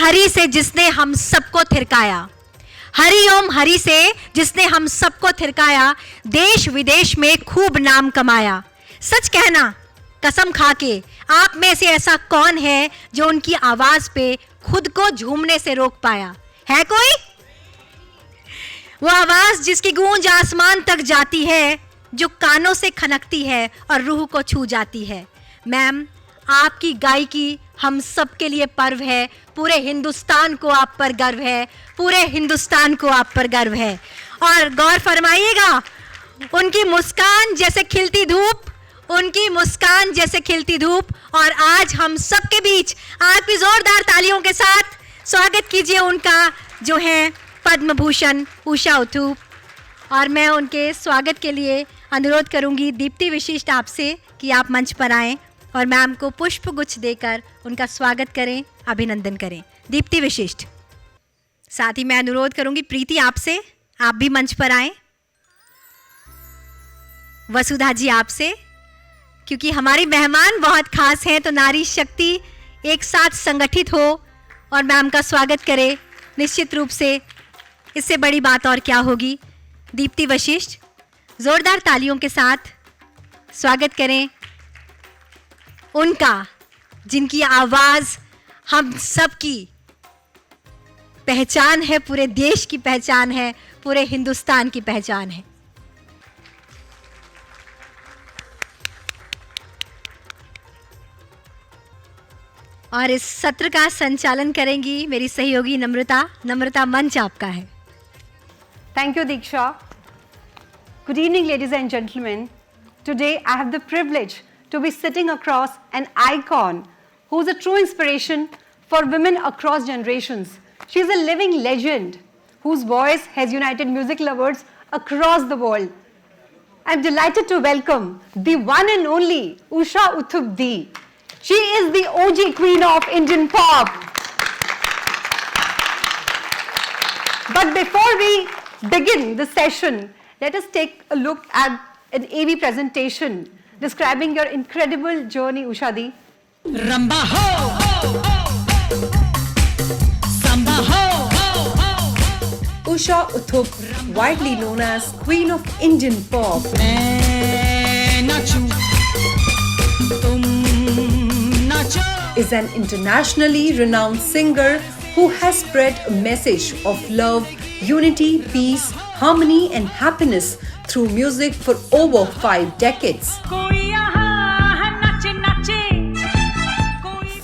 हरि से जिसने हम सबको थिरकाया, हरि ओम हरि से जिसने हम सबको थिरकाया, देश विदेश में खूब नाम कमाया। सच कहना कसम खा के, आप में से ऐसा कौन है जो उनकी आवाज पे खुद को झूमने से रोक पाया? है कोई? वो आवाज जिसकी गूंज आसमान तक जाती है, जो कानों से खनकती है और रूह को छू जाती है। मैम, आपकी गायकी हम सब के लिए पर्व है। पूरे हिंदुस्तान को आप पर गर्व है, पूरे हिंदुस्तान को आप पर गर्व है। और गौर फरमाइएगा, उनकी मुस्कान जैसे खिलती धूप, उनकी मुस्कान जैसे खिलती धूप। और आज हम सब के बीच आपकी जोरदार तालियों के साथ स्वागत कीजिए उनका, जो है पद्म भूषण उषा उत्थुप। और मैं उनके स्वागत के लिए अनुरोध करूंगी दीप्ति वशिष्ठ आपसे कि आप मंच पर आएं और मैम को पुष्प गुच्छ देकर उनका स्वागत करें, अभिनंदन करें। दीप्ति वशिष्ठ। साथ ही मैं अनुरोध करूंगी प्रीति आपसे, आप भी मंच पर आएं। वसुधा जी आपसे, क्योंकि हमारी मेहमान बहुत खास हैं, तो नारी शक्ति एक साथ संगठित हो और मैम का स्वागत करे, निश्चित रूप से इससे बड़ी बात और क्या होगी। दीप्ति वशिष्ठ, जोरदार तालियों के साथ स्वागत करें उनका, जिनकी आवाज हम सब की पहचान है, पूरे देश की पहचान है, पूरे हिंदुस्तान की पहचान है। और इस सत्र का संचालन करेंगी मेरी सहयोगी नम्रता। नम्रता, मंच आपका है। Thank you, Diksha. Good evening, ladies and gentlemen. Today, I have the privilege to be sitting across an icon who's a true inspiration for women across generations. She's a living legend whose voice has united music lovers across the world. I'm delighted to welcome the one and only Usha Uthup Di. She is the OG queen of Indian pop. But before we begin the session, let us take a look at an AV presentation describing your incredible journey, Usha Di. Ramba ho, Samba ho. Usha Uthup, widely known as Queen of Indian Pop, Main nachu, tum nacho. is an internationally renowned singer who has spread a message of love, unity, peace, harmony and happiness through music for over 5 decades. Koi yahan nache nache.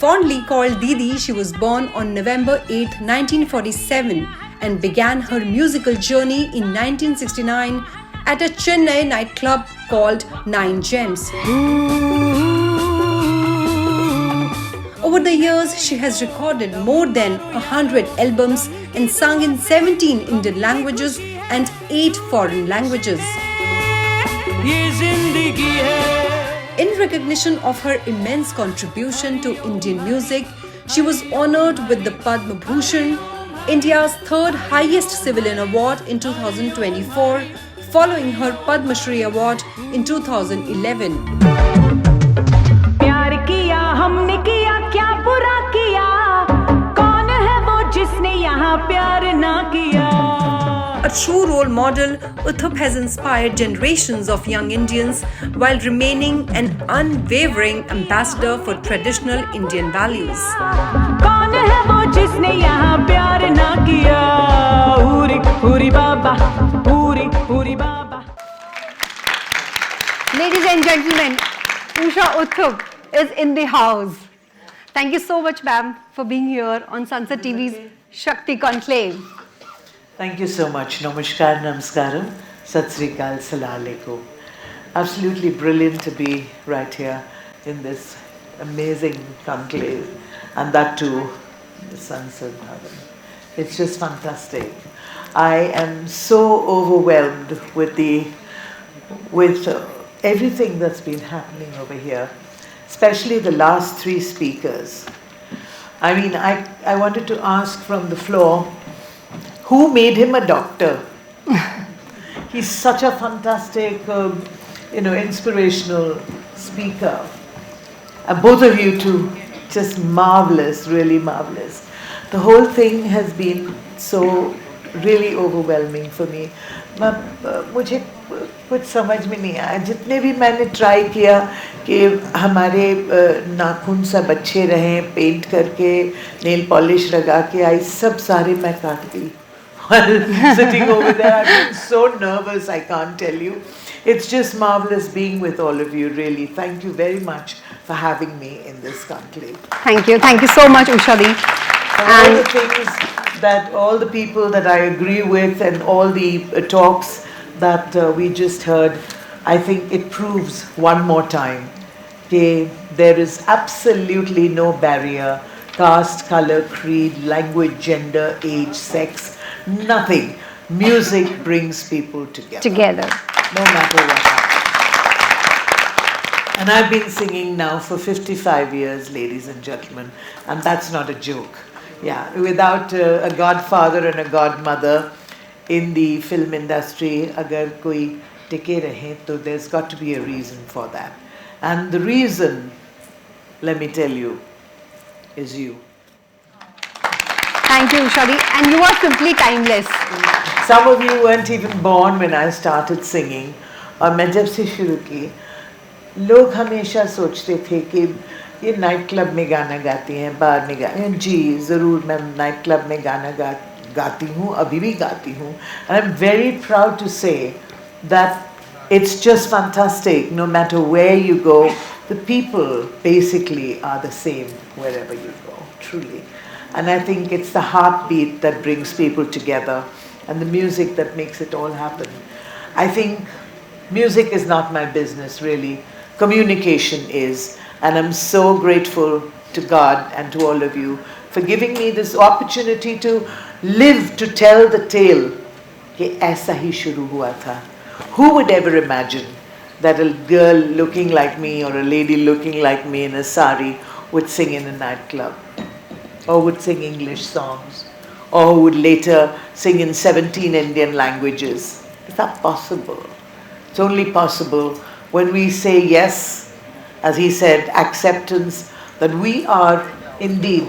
Fondly called Didi, she was born on November 8, 1947 and began her musical journey in 1969 at a Chennai nightclub called Nine Gems. Over the years, she has recorded more than 100 albums and sung in 17 Indian languages and 8 foreign languages. Ye zindagi hai. In recognition of her immense contribution to Indian music, she was honored with the Padma Bhushan, India's third highest civilian award in 2024, following her Padma Shri Award in 2011. प्यार किया हमने किया क्या बुरा किया, कौन है वो जिसने यहाँ प्यार ना किया। A true role model, Uthup has inspired generations of young Indians while remaining an unwavering ambassador for traditional Indian values. कौन है वो जिसने यहाँ प्यार ना किया, पूरी पूरी बाबा, पूरी पूरी बाबा। Ladies and gentlemen, Usha Uthup is in the house. Thank you so much, ma'am, for being here on Sunset TV's Shakti Conclave. Thank you so much. Namaskar, namaskaram, Sat Sri Akal, Salam Alaikum. Absolutely brilliant to be right here in this amazing conclave, and that too, the Sunset Bhavan. It's just fantastic. I am so overwhelmed with everything that's been happening over here, especially the last 3 speakers. I mean, I wanted to ask from the floor, who made him a doctor? He's such a fantastic, inspirational speaker. Both of you too, just marvelous, really marvelous. the whole thing has been so really overwhelming for me. मुझे कुछ समझ में नहीं आया. जितने भी मैंने try किया कि हमारे नाखून सब अच्छे रहें, पेंट करके, नेल पॉलिश लगा के आई, सब सारे मैं काट गई. While sitting over there, I've been so nervous, I can't tell you. It's just marvelous being with all of you, really. Thank you very much for having me in this conclave. Thank you. Thank you so much, Usha Di. All the things that all the people that I agree with and all the talks that we just heard, I think it proves one more time that there is absolutely no barrier, caste, color, creed, language, gender, age, sex, nothing. Music brings people together. No matter what happens. And I've been singing now for 55 years, ladies and gentlemen, and that's not a joke. Yeah, without a godfather and a godmother in the film industry, agar koi tike rahe, to there's got to be a reason for that. And the reason, let me tell you, is you. Thank you, Usha Di. And you are simply timeless. Some of you weren't even born when I started singing. और मैं जब से शुरू की, लोग हमेशा सोचते थे कि ये नाइट क्लब में गाना गाती हैं, बार में गाती हैं. जी ज़रूर, मैं नाइट क्लब में गाना गाती हूँ, अभी भी गाती हूँ. And I'm very proud to say that it's just fantastic. No matter where you go, the people basically are the same wherever you go, truly. And I think it's the heartbeat that brings people together and the music that makes it all happen. I think music is not my business, really. Communication is. And I'm so grateful to God and to all of you for giving me this opportunity to live to tell the tale कि ऐसा ही शुरू हुआ था. Who would ever imagine that a girl looking like me or a lady looking like me in a sari would sing in a nightclub, or would sing English songs, or would later sing in 17 Indian languages? Is that possible? It's only possible when we say yes, as he said, acceptance, that we are indeed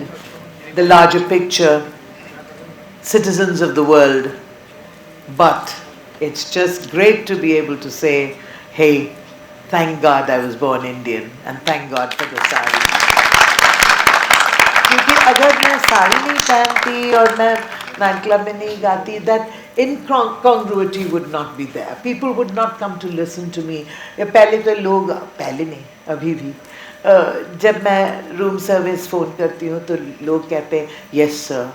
the larger picture, citizens of the world. But it's just great to be able to say, hey, thank God I was born Indian, and thank God for the sari. क्योंकि अगर मैं साड़ी नहीं पहनती और मैं night club में नहीं गाती, that incongruity would not be there. People would not come to listen to me. या पहले तो लोग, पहले नहीं, अभी भी जब मैं रूम सर्विस फ़ोन करती हूँ तो लोग कहते हैं यस सर.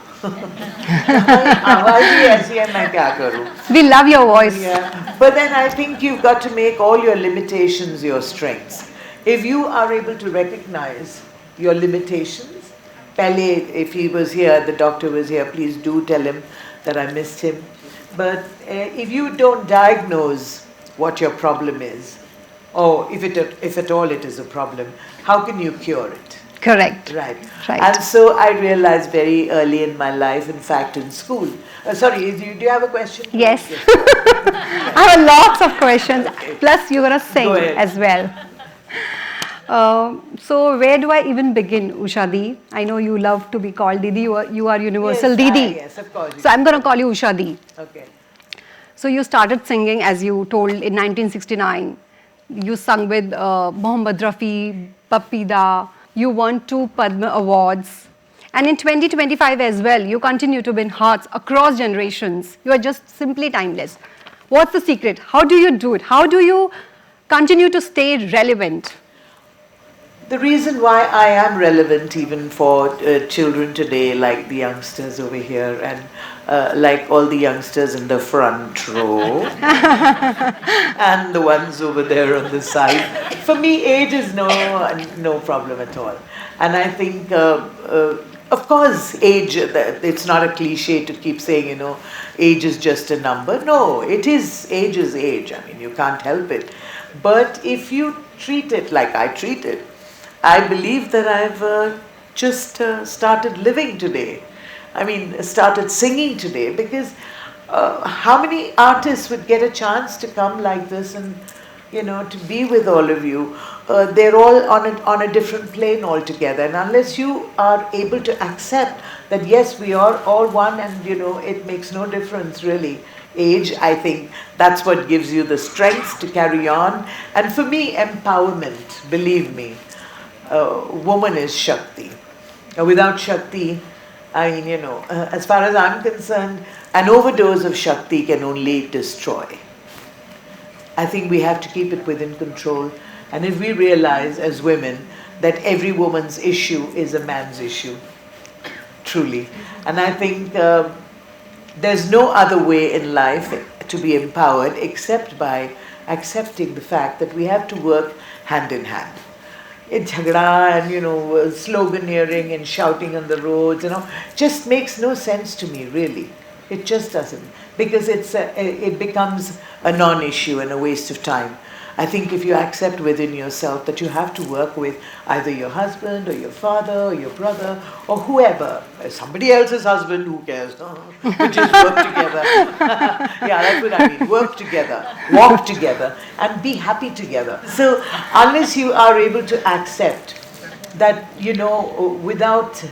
आवाज़ ही ऐसी है, मैं क्या करूँ. We love your voice. Yeah. But then I think you've got to make all your limitations your strengths. If you are able to recognize your limitations, Pele, if he was here, the doctor was here, please do tell him that I missed him. But if you don't diagnose what your problem is, or if at all it is a problem, how can you cure it? Correct. Right. Right. And so I realized very early in my life, in fact in school. Sorry, do you have a question? Yes. I have lots of questions. Plus, you're going to sing Go ahead. as well. So, where do I even begin, Usha Di? I know you love to be called Didi. You are universal Yes, Didi. yes, of course. So, I'm going to call you Usha Di. Okay. So, you started singing, as you told, in 1969. You sung with Mohammad Rafi, Papida. You won 2 Padma Awards. And in 2025 as well, you continue to win hearts across generations. You are just simply timeless. What's the secret? How do you do it? How do you continue to stay relevant? The reason why I am relevant even for children today, like the youngsters over here and like all the youngsters in the front row and the ones over there on the side, for me age is no problem at all. And I think, of course, age, it's not a cliche to keep saying, age is just a number. No, age is age. I mean, you can't help it. But if you treat it like I treat it, I believe that I've just started living today. I mean, started singing today, because how many artists would get a chance to come like this and to be with all of you. They're all on a different plane altogether. And unless you are able to accept that, yes, we are all one, and it makes no difference really. Age, I think that's what gives you the strength to carry on. And for me, empowerment, believe me, woman is Shakti. Without Shakti, I mean, as far as I'm concerned, an overdose of Shakti can only destroy. I think we have to keep it within control. And if we realize as women that every woman's issue is a man's issue, truly. And I think there's no other way in life to be empowered except by accepting the fact that we have to work hand in hand. Jhagda and sloganeering and shouting on the roads, just makes no sense to me really. It just doesn't, because it becomes a non-issue and a waste of time. I think if you accept within yourself that you have to work with either your husband or your father or your brother or whoever, somebody else's husband, who cares, no? We just work together. Yeah, that's what I mean. Work together, walk together, and be happy together. So unless you are able to accept that, without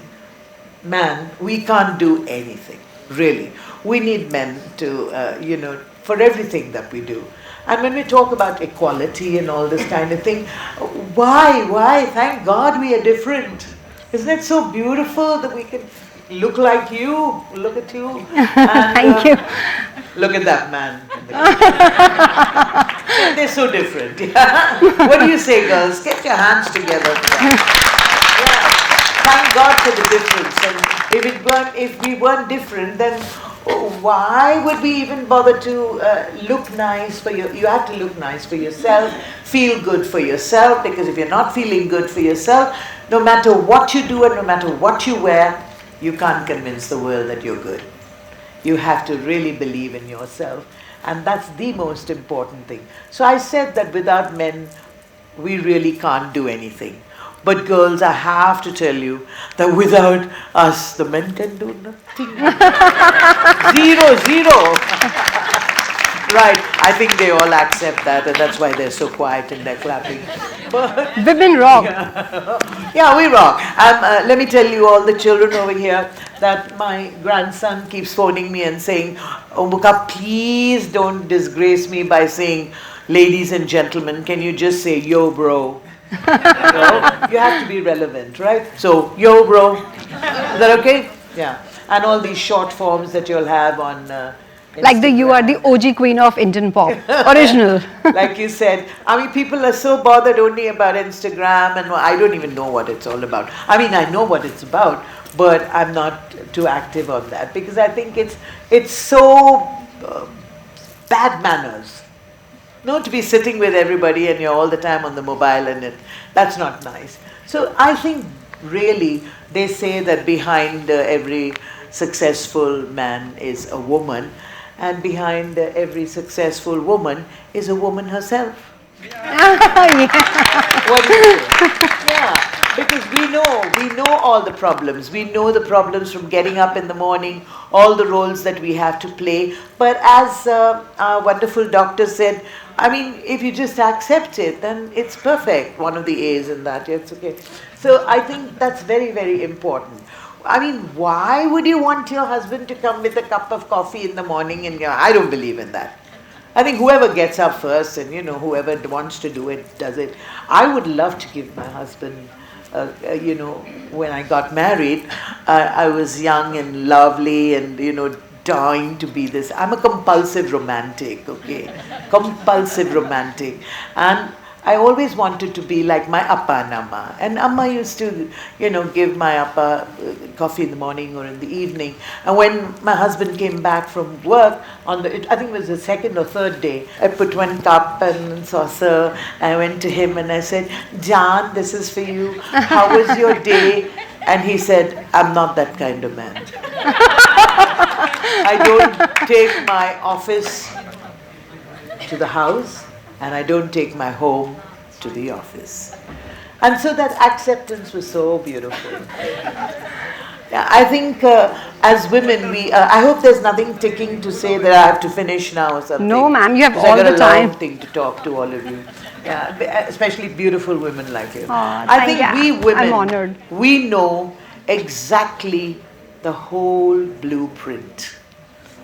man, we can't do anything, really. We need men to, for everything that we do. And when we talk about equality and all this kind of thing, why? Thank God we are different. Isn't it so beautiful that we can look like you? Look at you. And, Thank you. Look at that man. Yeah, they're so different. Yeah. What do you say, girls? Get your hands together. Yeah. Thank God for the difference. And if we weren't different, then why would we even bother to look nice for you? You have to look nice for yourself, feel good for yourself, because if you're not feeling good for yourself, no matter what you do and no matter what you wear, you can't convince the world that you're good. You have to really believe in yourself, and that's the most important thing. So I said that without men, we really can't do anything. But girls, I have to tell you that without us, the men can do nothing. Zero. Right, I think they all accept that, and that's why they're so quiet and they're clapping. But Women rock. yeah, we rock. Let me tell you, all the children over here, that my grandson keeps phoning me and saying, "Oh, Mukha, please don't disgrace me by saying, 'Ladies and gentlemen, can you just say, yo, bro?'" You have to be relevant, right? So, yo, bro. Is that okay? Yeah. And all these short forms that you'll have on Like you are the OG queen of Indian pop. Original. Like you said, I mean, people are so bothered only about Instagram, and I don't even know what it's all about. I mean, I know what it's about, but I'm not too active on that because I think it's so bad manners. No, to be sitting with everybody and you're all the time on the mobile, and that's not nice. So I think really they say that behind every successful man is a woman, and behind every successful woman is a woman herself. What do you say? Yeah, because we know all the problems. We know the problems from getting up in the morning, all the roles that we have to play. But as our wonderful doctor said, I mean, if you just accept it, then it's perfect. One of the A's in that, yeah, it's okay. So I think that's very, very important. I mean, why would you want your husband to come with a cup of coffee in the morning? And I don't believe in that. I think whoever gets up first and, whoever wants to do it, does it. I would love to give my husband, when I got married, I was young and lovely and, dying to be this. I'm a compulsive romantic, okay? Compulsive romantic. And I always wanted to be like my appa and amma. And amma used to, give my appa coffee in the morning or in the evening. And when my husband came back from work, I think it was the second or third day, I put one cup and saucer. I went to him and I said, "John, this is for you. How was your day?" And he said, "I'm not that kind of man. I don't take my office to the house, and I don't take my home to the office." And so that acceptance was so beautiful. Yeah, I think as women, I hope there's nothing ticking to say that I have to finish now or something. No, ma'am, you have 'Cause I all got the a time. long thing to talk to all of you. Yeah, especially beautiful women like you. Aw, I thank think you. we women, I'm honored. we know exactly the whole blueprint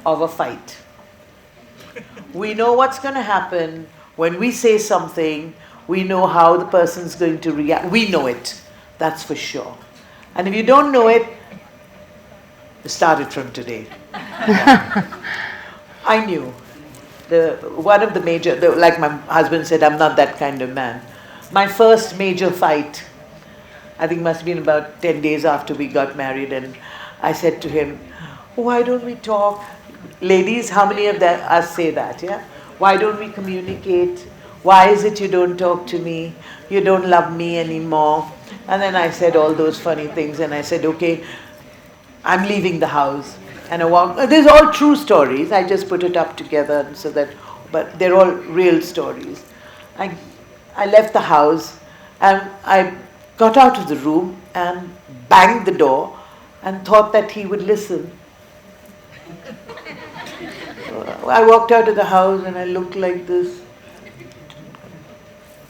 of a fight. We know what's going to happen when we say something. We know how the person's going to react. We know it. That's for sure. And if you don't know it, start it from today. I knew. One of the major, like my husband said, I'm not that kind of man. My first major fight, I think must have been about 10 days after we got married, and I said to him, why don't we talk? Ladies, how many of us say that, yeah? Why don't we communicate? Why is it you don't talk to me? You don't love me anymore? And then I said all those funny things, and I said, okay, I'm leaving the house. And I walked, these are all true stories, I just put it up together so that, but they're all real stories. I left the house, and I got out of the room and banged the door and thought that he would listen. I walked out of the house and I looked like this.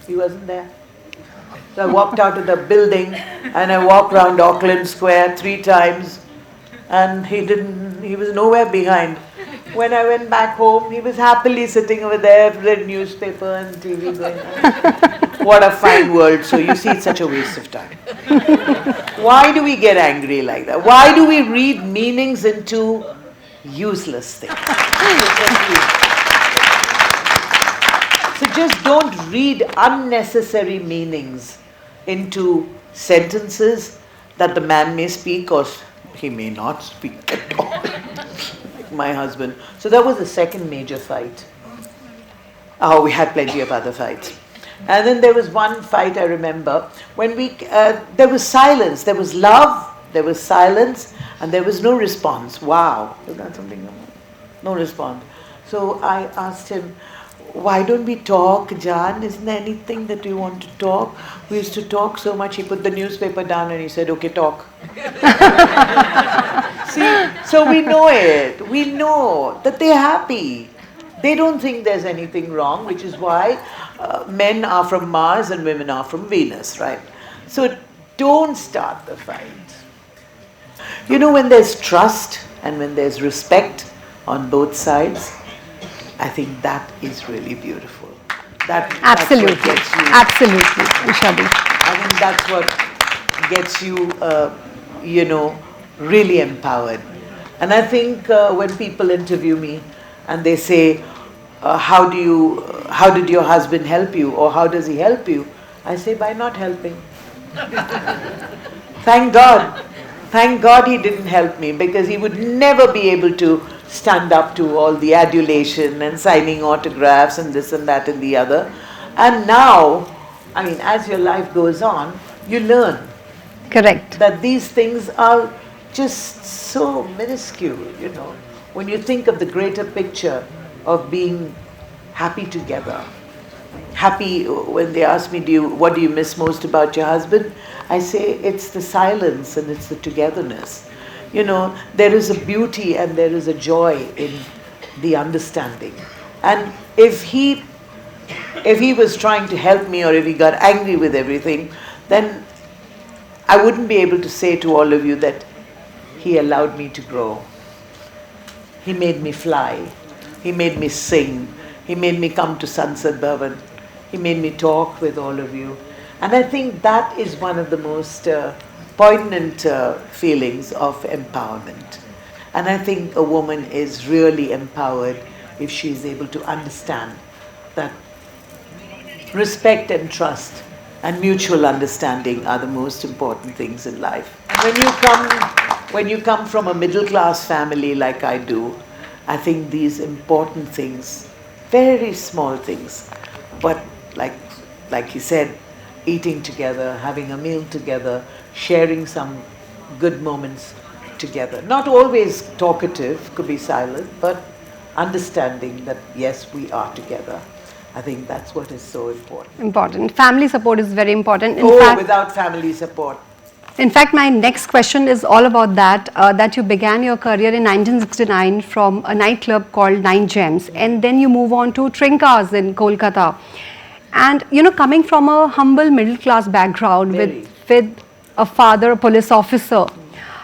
He wasn't there. So I walked out of the building and I walked around Auckland Square 3 times, and he was nowhere behind. When I went back home, he was happily sitting over there with the newspaper and TV going on. What a fine world. So you see, it's such a waste of time. Why do we get angry like that? Why do we read meanings into useless things? So just don't read unnecessary meanings into sentences that the man may speak or he may not speak at all. Like my husband. So that was the second major fight. Oh, we had plenty of other fights. And then there was one fight I remember when there was silence, there was love, there was silence, and there was no response. Wow, is that something? No response. So I asked him, why don't we talk, Jan? Isn't there anything that we want to talk? We used to talk so much. He put the newspaper down and he said, okay, talk. See, so we know it. We know that they're happy. They don't think there's anything wrong, which is why men are from Mars and women are from Venus, right? So don't start the fight. You know, when there's trust and when there's respect on both sides, I think that is really beautiful. Absolutely. That's what gets you, Absolutely, Ishabi. I think that's what gets you, really empowered. And I think when people interview me and they say, how did your husband help you, or how does he help you? I say, by not helping. Thank God. Thank God he didn't help me, because he would never be able to stand up to all the adulation and signing autographs and this and that and the other. And now, I mean, as your life goes on, you learn Correct. that these things are just so minuscule, when you think of the greater picture of being happy together. Happy, when they ask me, what do you miss most about your husband? I say it's the silence and it's the togetherness. There is a beauty and there is a joy in the understanding. And if he was trying to help me, or if he got angry with everything, then I wouldn't be able to say to all of you that he allowed me to grow. He made me fly. He made me sing. He made me come to Sansad Bhavan. He made me talk with all of you. And I think that is one of the most poignant feelings of empowerment. And I think a woman is really empowered if she is able to understand that respect and trust and mutual understanding are the most important things in life. When you come from a middle class family like I do, I think these important things, very small things, but like he said, eating together, having a meal together, sharing some good moments together. Not always talkative, could be silent, but understanding that yes, we are together. I think that's what is so important. Important. Family support is very important. In Oh, fact, without family support, In fact, my next question is all about that, that you began your career in 1969 from a nightclub called Nine Gems, and then you move on to Trinkas in Kolkata. And, you know, coming from a humble middle class background with a father, a police officer,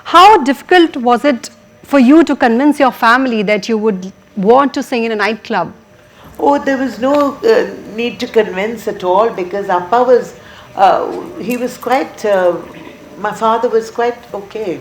how difficult was it for you to convince your family that you would want to sing in a nightclub? Oh, there was no need to convince at all, because Appa was, he was quite, my father was quite okay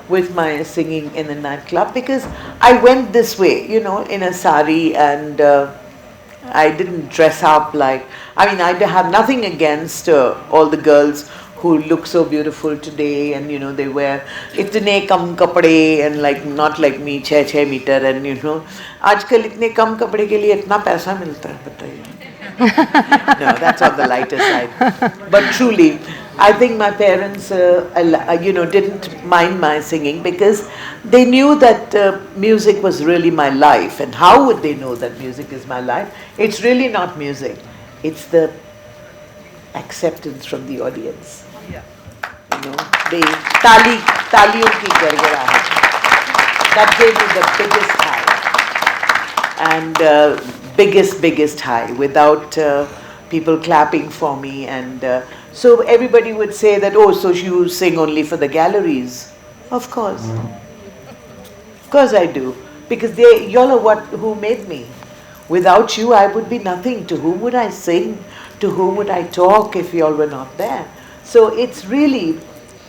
with my singing in the nightclub, because I went this way, you know, in a sari, and I didn't dress up like, I mean, I have nothing against all the girls who look so beautiful today, and you know, they wear itne kam kapde, and like not like me 6 meter, and you know, आजकल इतने कम कपड़े के लिए इतना पैसा मिलता है, बताइए. No, that's on the lighter side. But truly, I think my parents, you know, didn't mind my singing, because they knew that music was really my life. And how would they know that music is my life? It's really not music. It's the acceptance from the audience. You know, the taliyon ki gargarahat. That gave me the biggest high. And biggest high, without people clapping for me. And so everybody would say that, oh, so you sing only for the galleries. Of course. Of course I do. Because y'all are who made me. Without you, I would be nothing. To whom would I sing? To whom would I talk if y'all were not there? So it's really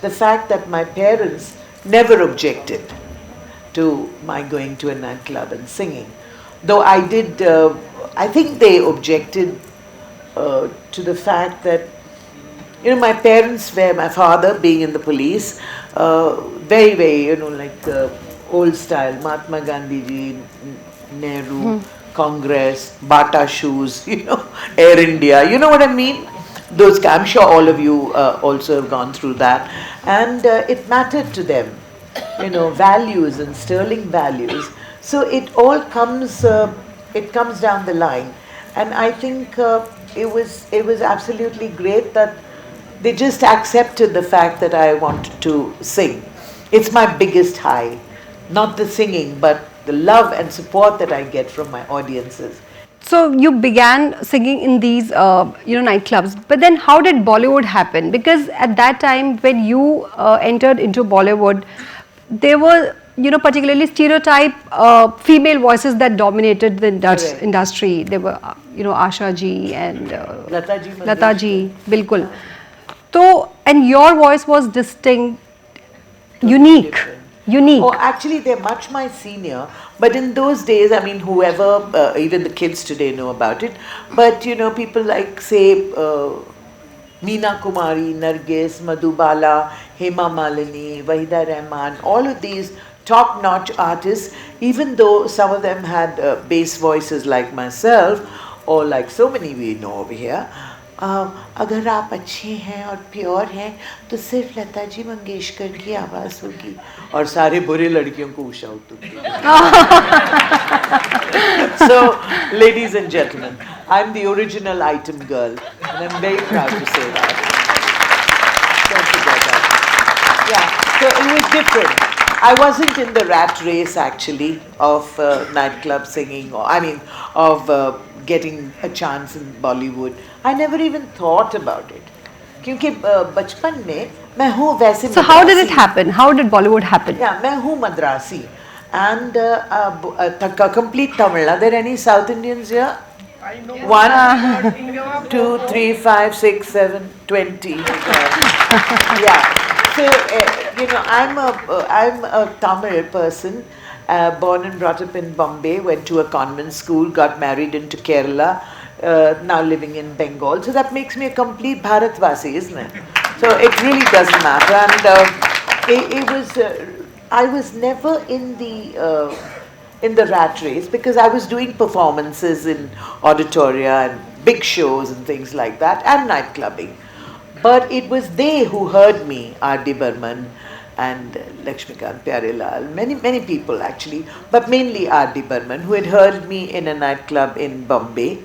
the fact that my parents never objected to my going to a nightclub and singing. Though I did, I think they objected to the fact that, you know, my parents were, my father being in the police, very, you know, like old style, Mahatma Gandhi ji, Nehru, Congress, Bata shoes, you know, Air India, you know what I mean? Those, I'm sure all of you also have gone through that. And it mattered to them, you know, values and sterling values. So it all comes, it comes down the line. And I think it was absolutely great that they just accepted the fact that I wanted to sing. It's my biggest high, not the singing, but the love and support that I get from my audiences. So you began singing in these, you know, nightclubs. But then, how did Bollywood happen? Because at that time, when you entered into Bollywood, there were, you know, particularly stereotype female voices that dominated the industry. There were, you know, Asha ji and Lata ji, bilkul. So, and your voice was distinct, unique. Oh, actually, they're much my senior. But in those days, I mean, whoever, even the kids today know about it. But, you know, people like, say, Meena Kumari, Nargis, Madhubala, Hema Malini, Wahida Rahman, all of these top-notch artists, even though some of them had bass voices like myself, or like so many we know over here, अगर आप अच्छे हैं और pure हैं तो सिर्फ लता जी मंगेशकर की आवाज़ होगी और सारे बुरे लड़कियों को Usha Uthup. So, ladies and gentlemen, I'm the original item girl, and I'm very proud to say that. Don't forget that. Yeah, so it was different. I wasn't in the rat race actually of nightclub singing, or I mean, of getting a chance in Bollywood. I never even thought about it. क्योंकि बचपन में मैं हूँ वैसे. So how did it happen? How did Bollywood happen? Yeah, मैं हूँ Madrasi and complete Tamil. Are there any South Indians here? I know. 1, 2, 3, 5, 6, 7, 20. Yeah. So you know, I'm a Tamil person, born and brought up in Bombay. Went to a convent school, got married into Kerala. Now living in Bengal. So that makes me a complete Bharatvasi, isn't it? So it really doesn't matter. And I was never in the rat race because I was doing performances in auditoria and big shows and things like that, and night clubbing. But it was they who heard me, R.D. Burman and Lakshmikant Pyarelal, many people actually, but mainly R.D. Burman, who had heard me in a nightclub in Bombay,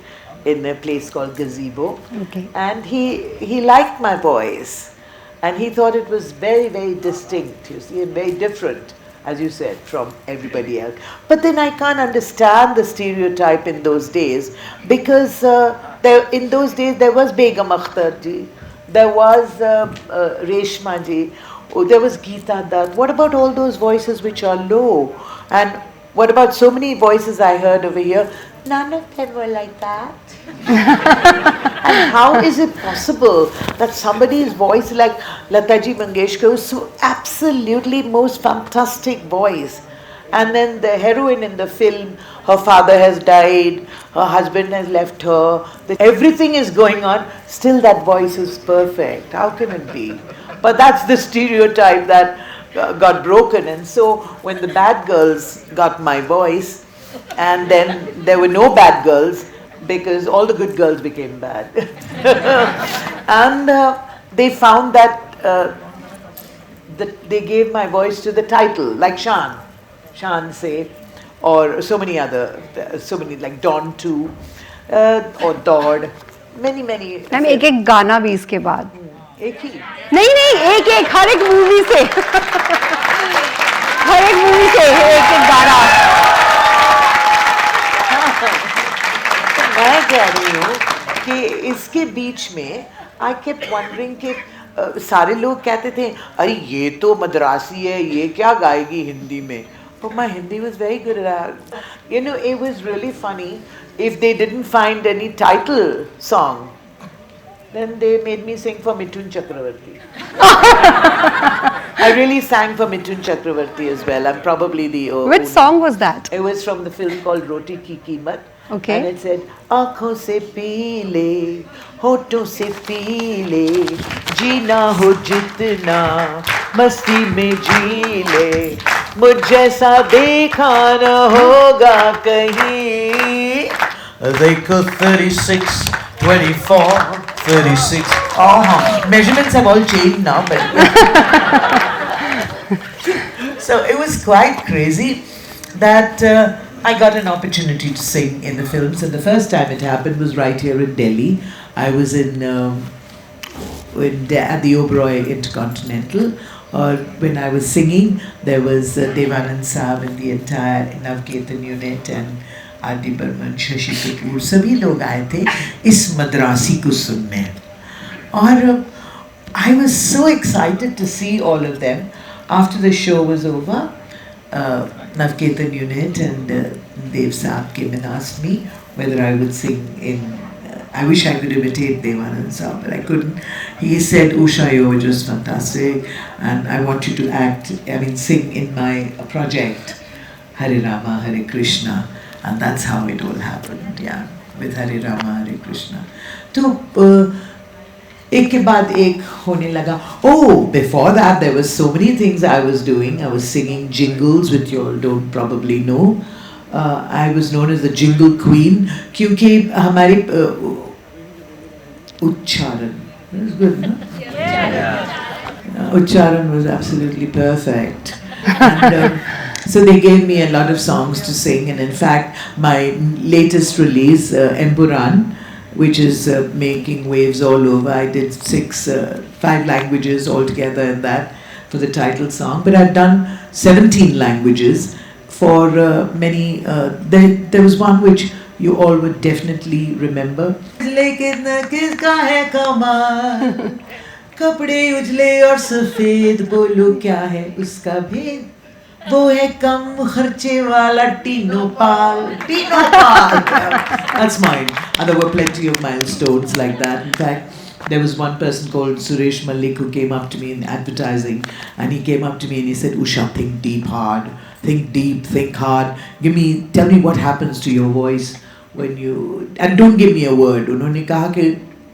in a place called Gazebo. Okay. And he liked my voice. And he thought it was very, very distinct, you see, and very different, as you said, from everybody else. But then I can't understand the stereotype in those days, because in those days there was Begum Akhtar ji, there was Reshma ji, there was Geeta Dutt. What about all those voices which are low? And what about so many voices I heard over here? None of them were like that. And how is it possible that somebody's voice like Lataji Mangeshkar was so absolutely most fantastic voice, and then the heroine in the film, her father has died, her husband has left her, everything is going on, still that voice is perfect. How can it be? But that's the stereotype that got broken. And so when the bad girls got my voice, and then there were no bad girls, because all the good girls became bad. And they found that they gave my voice to the title, like Shan say, or so many like Dawn 2, or Dodd, many. Ma'am एक गाना भी इसके बाद एक ही नहीं एक हर एक movie से हर एक मूवी से एक गाना मैं कह रही हूँ कि इसके बीच में I kept wondering कि सारे लोग कहते थे अरे ये तो मद्रासी है, ये क्या गाएगी हिंदी में. But my Hindi was very good at that. You know, it was really funny. If they didn't find any title song, then they made me sing for Mithun Chakravarti. I really sang for Mithun Chakravarti as well. I'm probably the Which song was that? It was from the film called Roti Ki Keemat. Okay. And it said, आँखों से P ले, होठों से P ले, जीना हो जितना, मस्ती में जी ले, मुझ जैसा देखा न होगा कहीं. देखो 36, 24, 36. Measurements have all changed now, but so it was quite crazy that I got an opportunity to sing in the films, and the first time it happened was right here in Delhi. I was at the Oberoi Intercontinental. When I was singing, there was Devanand Saab and the entire Navketan unit, and R.D. Burman, Shashi Kapoor, सभी लोग आए थे इस मद्रासी को सुनने. और I was so excited to see all of them. After the show was over, Navketan unit and Dev Saab came and asked me whether I would sing in. I wish I could imitate Devanand Saab, but I couldn't. He said, Usha, you were just fantastic, and I want you to sing in my project, Hare Rama, Hare Krishna. And that's how it all happened, yeah, with Hare Rama, Hare Krishna. So, एक के बाद एक होने लगा. Oh, before that there were so many things I was doing. I was singing jingles, which you all don't probably know. I was known as the Jingle Queen क्योंकि हमारी उच्चारण was good, no? Yeah. Ucharan was absolutely perfect. And so they gave me a lot of songs to sing, and in fact my latest release, Empuran, which is making waves all over. I did 5 languages altogether in that for the title song, but I've done 17 languages for many. There was one which you all would definitely remember. लेकिन किसका है कमाल, कपड़े उजले और सफेद, बोलो क्या है उसका भेद, वो है कम खर्चे वाला टीनो पाल. That's mine. And there were plenty of milestones like that. In fact, there was one person called Suresh Malik who came up to me in advertising, and he came up to me and he said, Usha, think deep, hard. Think deep, think hard. Tell me what happens to your voice when you, and don't give me a word. उन्होंने कहा कि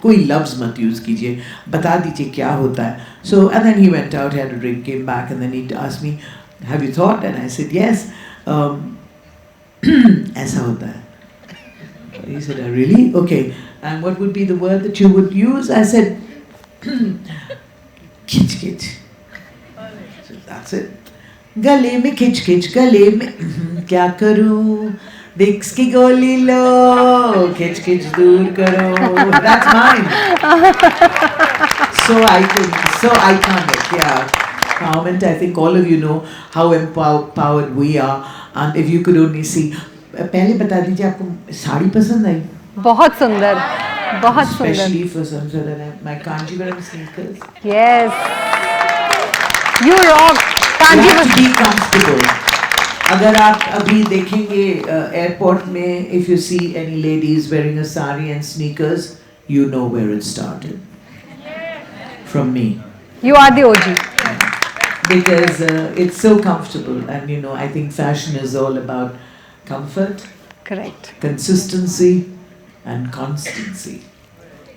कोई लफ्ज़ मत use कीजिए, बता दीजिए क्या होता है. So, and then he went out, had a drink, came back, and then he asked me, have you thought? And I said, yes. ऐसा होता है. He said, oh, really? Okay. And what would be the word that you would use? I said, खिच खिच. So that's it. गले में खिच खिच, गले में क्या करूं, विक्स की गोली लो, खिच खिच दूर करो. That's mine. so iconic, yeah. Empowerment, I think all of you know how empowered we are. And if you could only see, पहले बता दीजिए आपको साड़ी पसंद आई? बहुत सुंदर, बहुत सुंदर. Especially for some sort of my Kanjivaram sneakers. Yes. You rock. You have to Kanjivaram. be comfortable. अगर आप अभी देखेंगे एयरपोर्ट में, if you see any ladies wearing a sari and sneakers, you know where it started. From me. You are the OG. Because it's so comfortable, and you know, I think fashion is all about comfort, Correct. consistency, and constancy.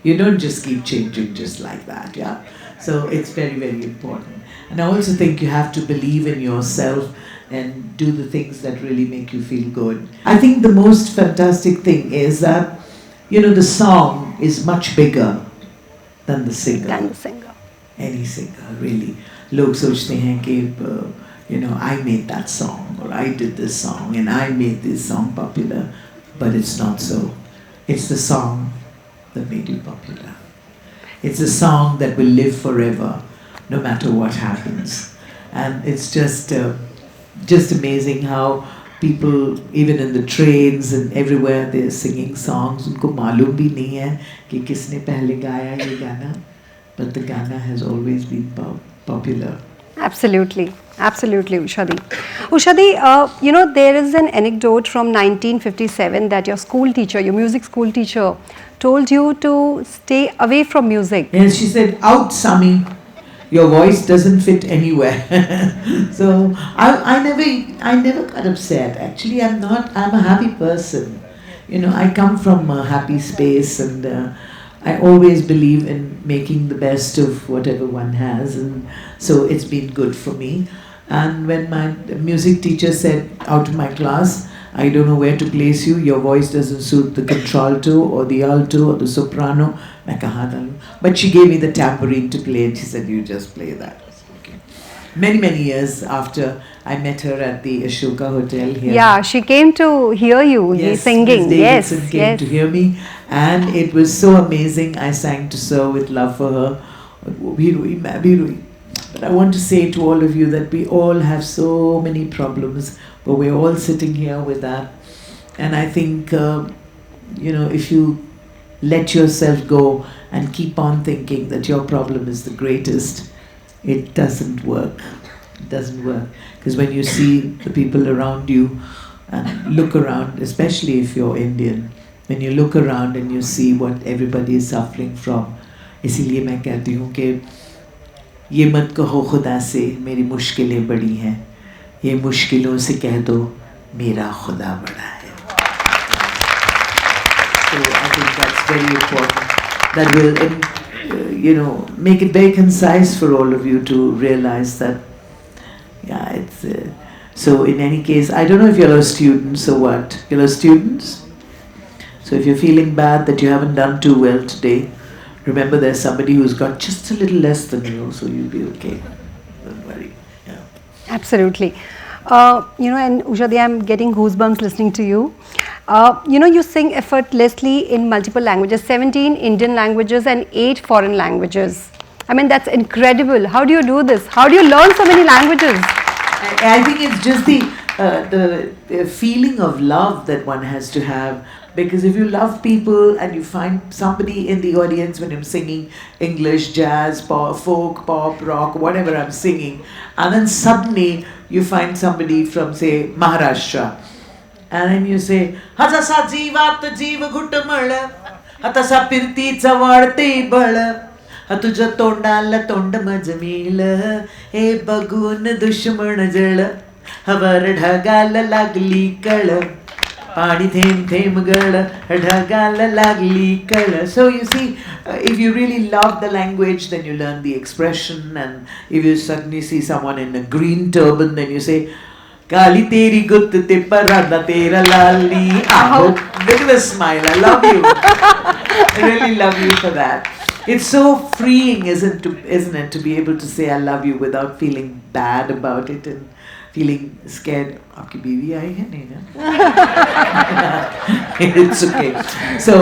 You don't just keep changing just like that, yeah? So it's very, very important. And I also think you have to believe in yourself and do the things that really make you feel good. I think the most fantastic thing is that, you know, the song is much bigger than the singer. And the singer. Any singer, really. लोग सोचते हैं कि you know, I made that song, or I did this song, and I made this song popular. But it's not so. It's the song that made you popular. It's a song that will live forever, no matter what happens. And it's just amazing how people, even in the trains and everywhere, they're singing songs. उनको मालूम भी नहीं है कि किसने पहले गाया ये गाना. But the Ghana has always been popular. Absolutely, absolutely, Ushadi. Ushadi, you know, there is an anecdote from 1957 that your school teacher, your music school teacher, told you to stay away from music. And she said, "Out, Sami, your voice doesn't fit anywhere." So I never got upset. Actually, I'm a happy person. You know, I come from a happy space, and I always believe in making the best of whatever one has, and so it's been good for me. And when my music teacher said out of my class, "I don't know where to place you, your voice doesn't suit the contralto or the alto or the soprano," मैं कहा डालूं? But she gave me the tambourine to play, and she said, "You just play that." Okay. Many years after, I met her at the Ashoka Hotel here. Yeah, she came to hear you singing. Miss Yes, Davidson came yes. to hear me, and it was so amazing. I sang to Sir with love for her. But I want to say to all of you that we all have so many problems, but we're all sitting here with that. And I think, you know, if you let yourself go and keep on thinking that your problem is the greatest, it doesn't work. It doesn't work. Because when you see the people around you and look around, especially if you're Indian, when you look around and you see what everybody is suffering from, इसीलिए मैं कहती हूँ कि ये मत कहो खुदा से मेरी मुश्किलें बड़ी हैं, ये मुश्किलों से कह दो मेरा खुदा बड़ा है. So I think that's very important. That will, you know, make it very concise for all of you to realize that, yeah, it's. So in any case, I don't know if you're a student, so what? You're a students? So if you're feeling bad that you haven't done too well today, remember there's somebody who's got just a little less than you, so you'll be okay. Don't worry. Yeah. Absolutely. You know, and Ushadi, I'm getting goosebumps listening to you. You know, you sing effortlessly in multiple languages, 17 Indian languages and 8 foreign languages. I mean, that's incredible. How do you do this? How do you learn so many languages? I think it's just the feeling of love that one has to have. Because if you love people and you find somebody in the audience when I'm singing English, jazz, pop, folk, pop, rock, whatever I'm singing, and then suddenly you find somebody from, say, Maharashtra, and then you say, "Hatasa jivat jeev gutmala, hatasa pirticha varte bala, hatuja tondala tond majmila, he bagun dushman jala, havar dhagala lagli kala." पानी them them गड़ ढगाल लागली कड़. So you see, if you really love the language, then you learn the expression, and if you suddenly see someone in a green turban, then you say, "Kali teri gut te parada tera lali." Look at the smile. I love you. I really love you for that. It's so freeing, isn't it, to be able to say "I love you" without feeling bad about it and feeling scared. आपकी बीवी आई है नहीं ना? It's okay. So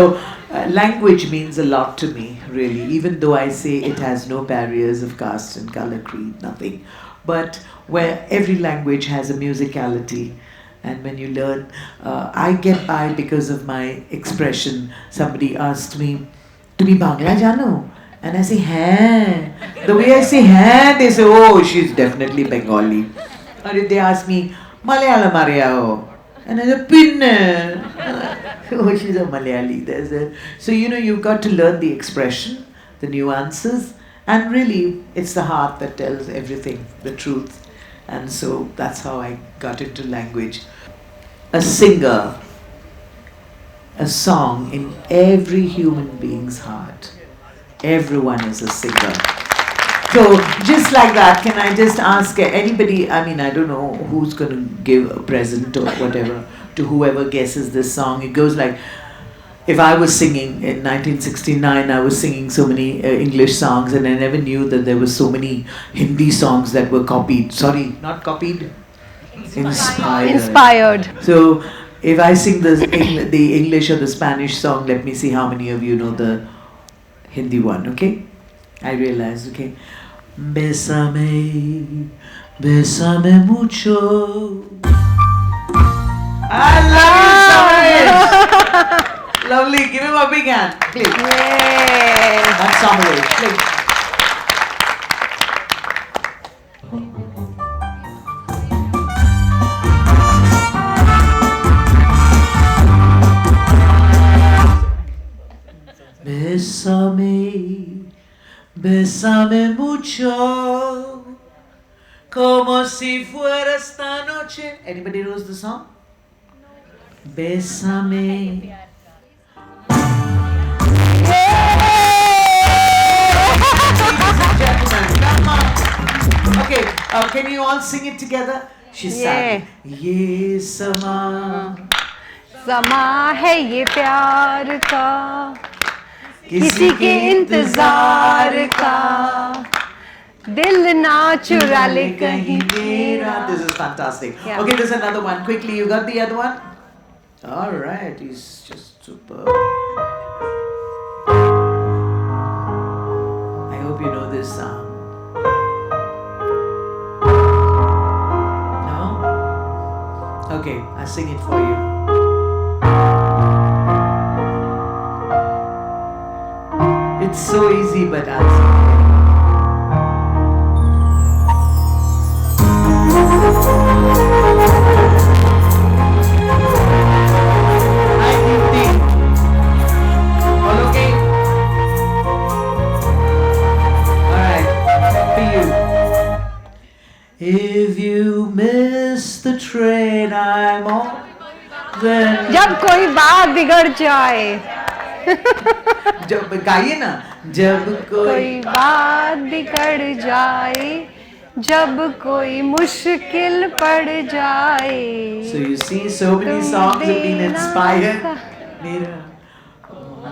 Language means a lot to me, really, even though I say it has no barriers of caste and color, creed, nothing. But where every language has a musicality, and when you learn, I get by because of my expression. Somebody asked me, "Tumi Bangla jano?" And I say, "Hai." The way I say "hai," they say, "Oh, she's definitely Bengali." Or if they ask me, "Malayalam ariyao?" And I say, "Pinne." Oh, she's a Malayali. So, you've got to learn the expression, the nuances, and really, it's the heart that tells everything, the truth. And so, that's how I got into language. A singer, a song in every human being's heart. Everyone is a singer. So, just like that, can I just ask anybody, I don't know who's going to give a present or whatever to whoever guesses this song. It goes like, if I was singing in 1969, I was singing so many English songs, and I never knew that there were so many Hindi songs that were copied. Sorry, not copied? Inspired. So, if I sing the English or the Spanish song, let me see how many of you know the Hindi one, okay? I realize, okay? Bésame, bésame mucho. I love you, Samaresh. Lovely. Give him a big hand, please. Yay. That's Samaresh, please. Bésame, bésame mucho, como si fuera esta noche. Anybody knows the song? Bésame. Ladies and gentlemen, come on. Okay, can you all sing it together? She sang. Ye sama. समा है ये प्यार का, किसी के इंतजार का, दिल ना चुरा ले कहीं मेरा. This is fantastic. Yeah. Okay, there's another one. Quickly, you got the other one? All right, he's just superb. I hope you know this song. No? Okay, I'll sing it for you. It's so easy, but I'll sing it. Hi, Deepti. All okay? Alright, for you. If you miss the train I'm on, then जब कोई बात बिगड़ जाए, जब गाइए ना, जब कोई बात बिगड़ जाए, जब कोई मुश्किल पड़ जाए. So you see, so many songs have been inspired. Mera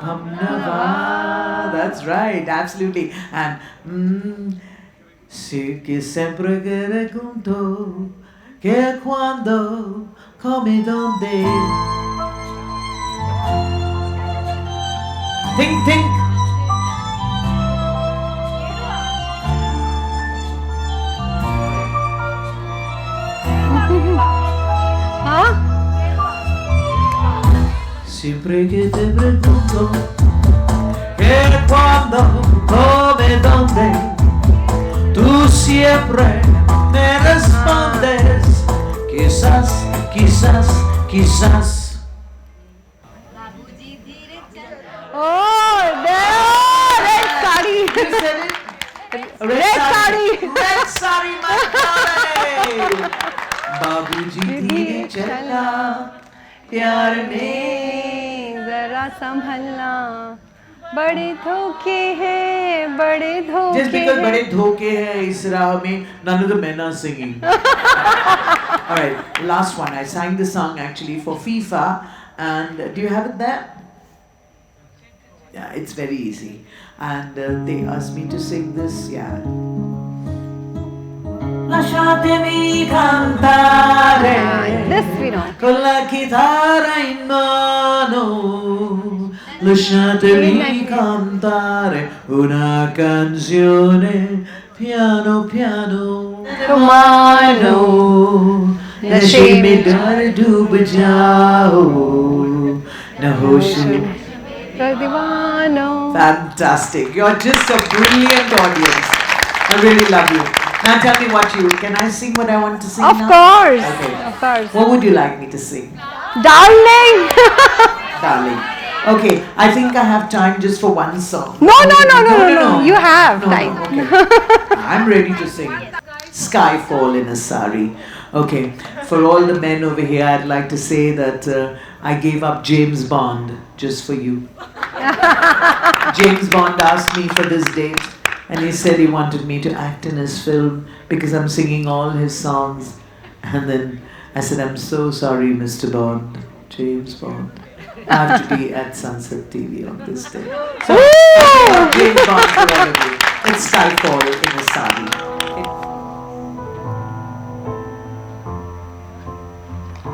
Hamnava. That's right, absolutely. And sí que sempre pregunto que cuando, come donde. Think, think. हाँ? Siempre que te pregunto que cuando, come donde, tú siempre me respondes quizás, quizás, quizás. Oh, red sari. You said it? Red sari. Red sari, my darling. बाबूजी धीरे चलना प्यार में जरा संभलना, बड़े धोखे हैं, बड़े धोखे. Just because बड़े धोखे हैं इस राह में, none of the men are singing. Alright, last one. I sang the song actually for FIFA, and do you have it there? Yeah, it's very easy. And they asked me to sing this, yeah. Lasciatemi cantare This we know. con la chitarra in mano, lasciatemi cantare una canzone piano piano. Romano, Lasciami dare dubbi già, na hoshin. Divano. Fantastic. You're just a brilliant audience. I really love you. Now tell me what you, can I sing what I want to sing Of now? course, Okay. of course. What would you like me to sing? Darling! Darling. Okay, I think I have time just for one song. No. You have No, time. okay. I'm ready to sing Skyfall in a Sari. Okay, for all the men over here, I'd like to say that I gave up James Bond just for you. James Bond asked me for this date and he said he wanted me to act in his film because I'm singing all his songs. And then I said, I'm so sorry, Mr. Bond, James Bond. I have to be at Sunset TV on this day. So, James Bond for all of you. It's Skyfall in a Sari.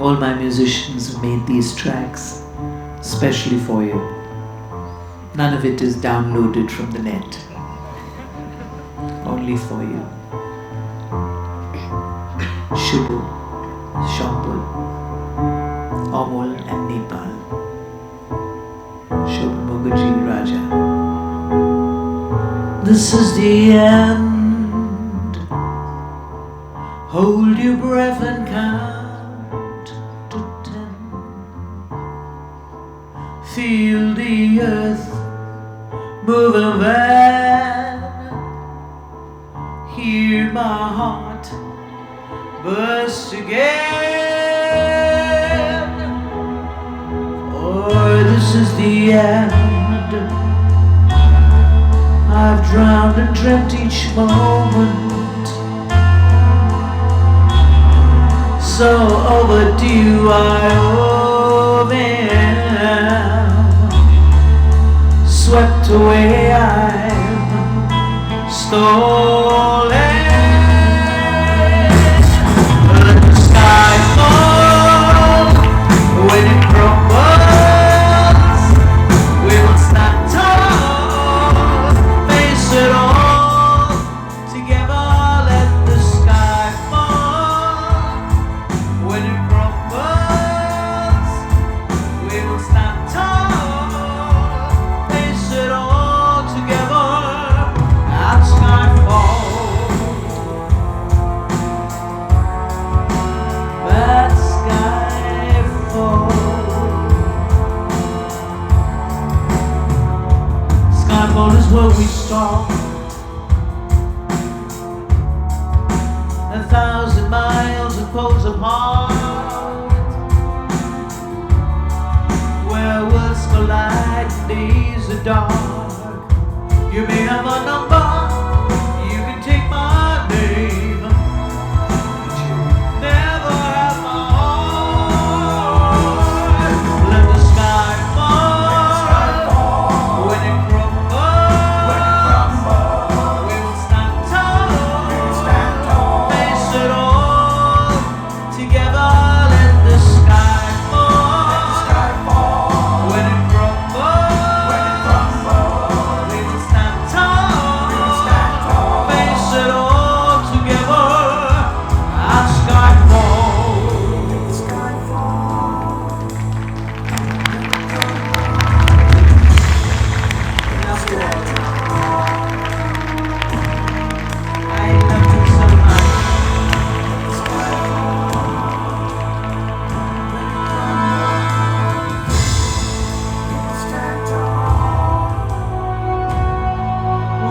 All my musicians have made these tracks especially for you. None of it is downloaded from the net. Only for you. Shubhu, Shambhu, Amol and Nepal. Shubhu Mukherjee Raja. This is the end. Hold your breath and count to 10. Feel the earth move and bend. Hear my heart burst again. Oh, this is the end. I've drowned and dreamt each moment. So overdue I owe them. Swept away I'm stolen. Let the sky fall when it crumbles. We will stand tall, face it all together. Let the sky fall when it crumbles. We will stand tall, face it all together. At skyfall, at skyfall. Skyfall is where we start. 1,000 miles of poles apart, where worlds collide and days are dark. You may have a number, you can take my name, but you never have my heart. Let the sky fall when it crumbles. We will stand tall, face it all together. Let the sky fall when it crumbles. We will stand tall, face it all together. At skyfall. I love you so much.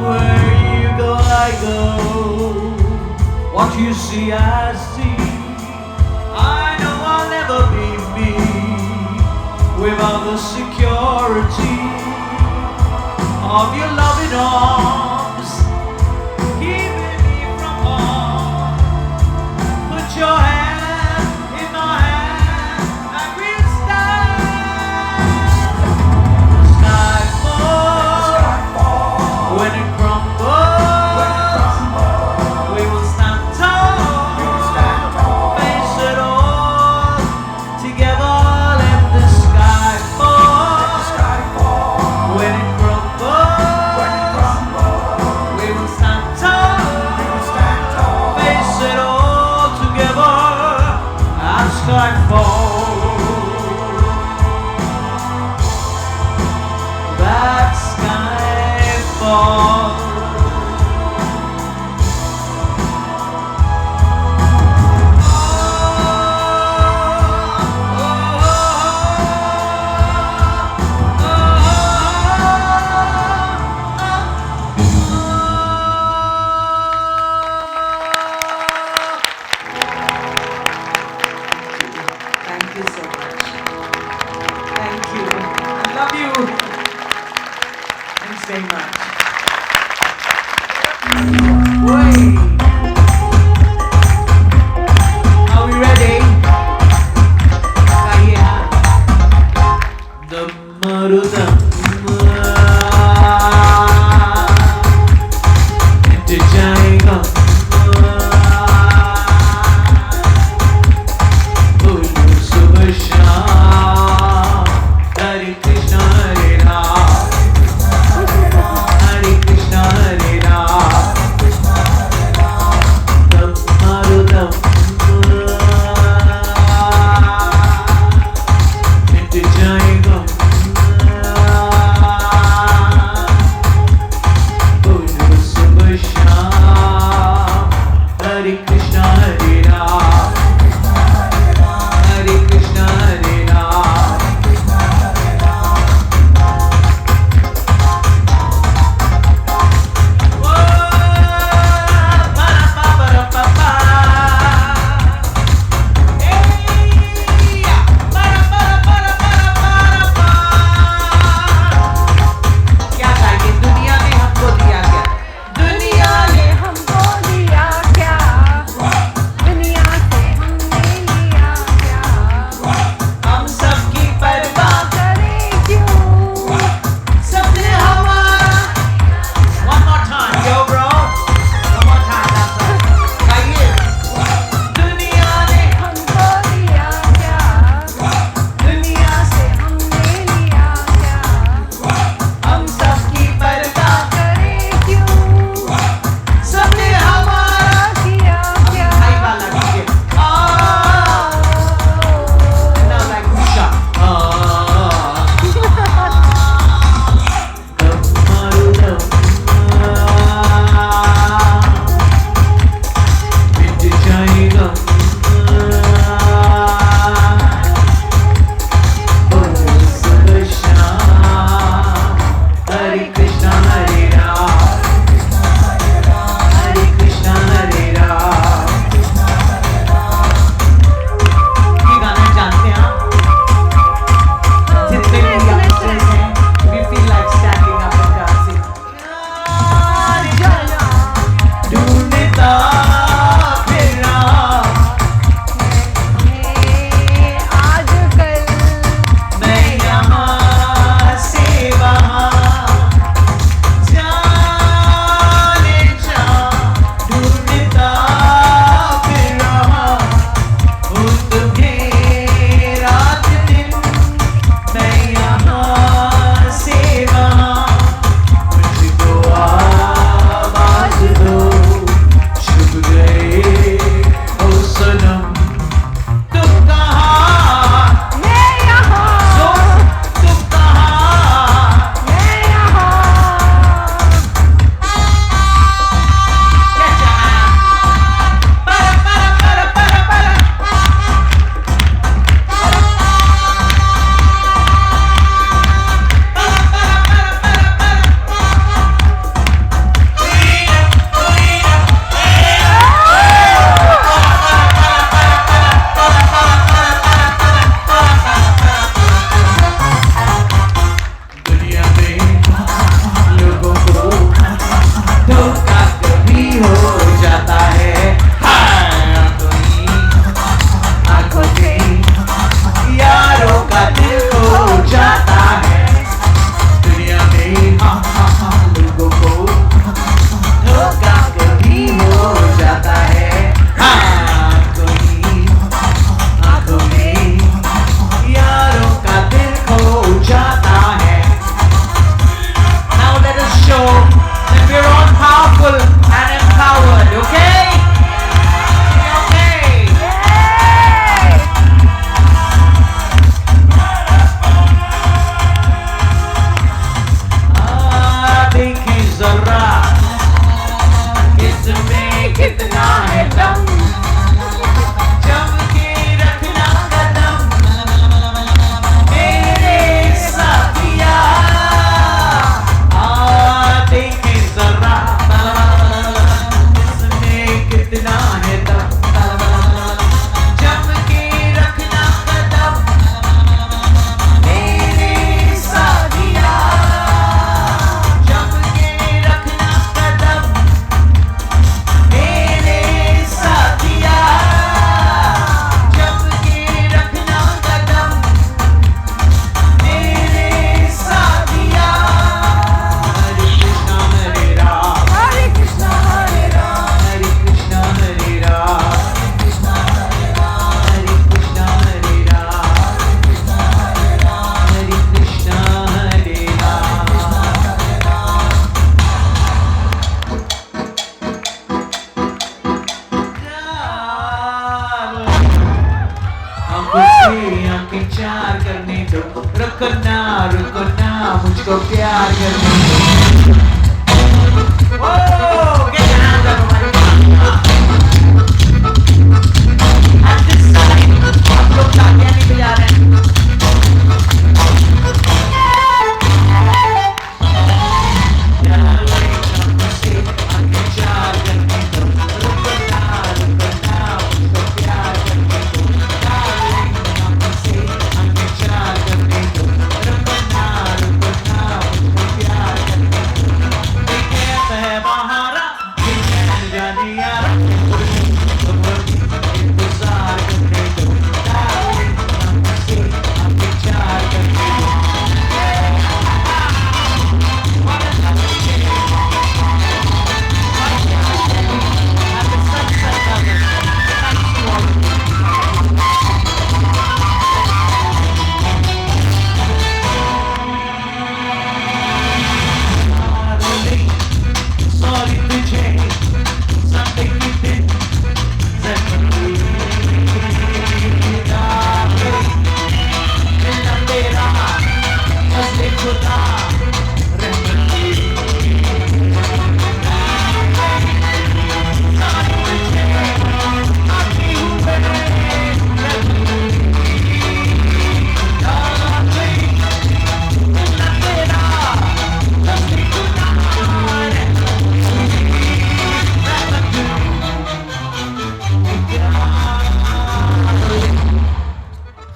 Where you go, I go. What you see, I see. I know I'll never be me without the security of your loving arms, keeping me from harm. Put your hand in my hand and we'll stand. Skyfall when it crumbles. We will stand tall, face it all together. Let the sky fall Are we ready? The Marudam into Jayega. Bolu Subhasha Hare Krishna Hare Ram Hare Krishna Hare Ram विचार करने दो, रुको ना मुझको प्यार करने दो। Oh, get your hands up, everybody. At this side, आप लोग तालियां नहीं बजा रहे हैं।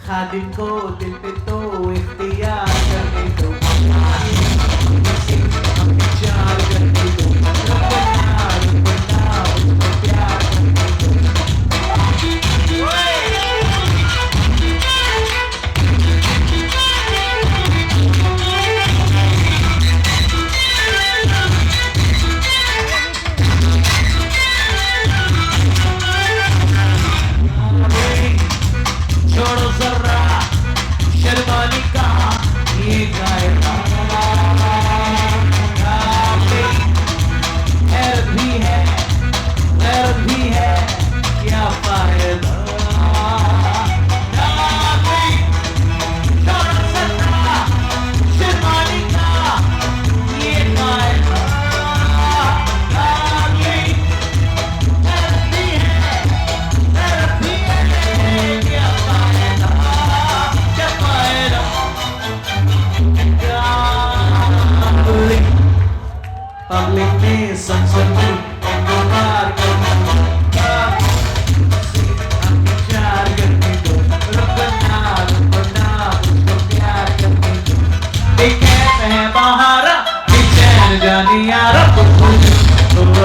खादिम को दिल पे तो इख्तियार करने दो, हम विचार करने दो, रुको ना मुझको प्यार करने दो। छोड़ो जरा शर्माने का ये कायदा, हैरत भी है गैरत भी है, क्या फायदा। छोड़ो जरा शर्माने का ये कायदा, हैरत भी है गैरत भी है, क्या पब्लिक में सनसनी इंतजार करने दो, विचार करने दो, रुको ना मुझको प्यार करने दो। एक है बहारा बेचैन जाने यारा, तो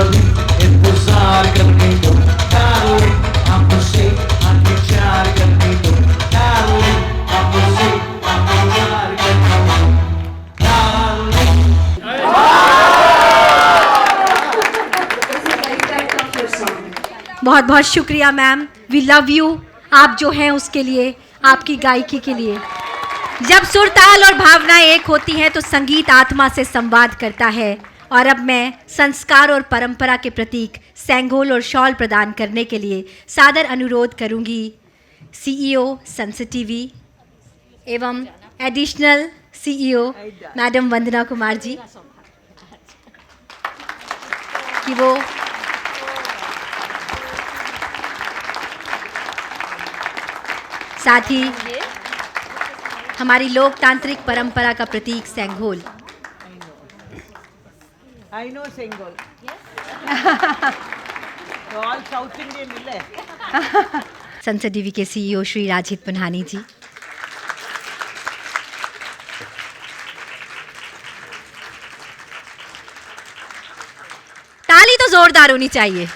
अभी इंतजार करने दो, डार्लिंग हमसे विचार करने दो, डार्लिंग हमसे विचार करने दो, डार्लिंग। बहुत बहुत शुक्रिया मैम, वी लव यू। आप जो हैं उसके लिए, आपकी गायकी के लिए। जब सुर ताल और भावनाएं एक होती हैं तो संगीत आत्मा से संवाद करता है। और अब मैं संस्कार और परंपरा के प्रतीक सेंगोल और शॉल प्रदान करने के लिए सादर अनुरोध करूंगी CEO सनसेट टीवी एवं एडिशनल CEO मैडम वंदना कुमार जी कि वो साथ ही हमारी लोकतांत्रिक परंपरा का प्रतीक सेंगोल। I know Sengol. तो all South Indian मिले। सनसेट टीवी के CEO श्री राजित पुन्हानी जी। ताली तो जोरदार होनी चाहिए।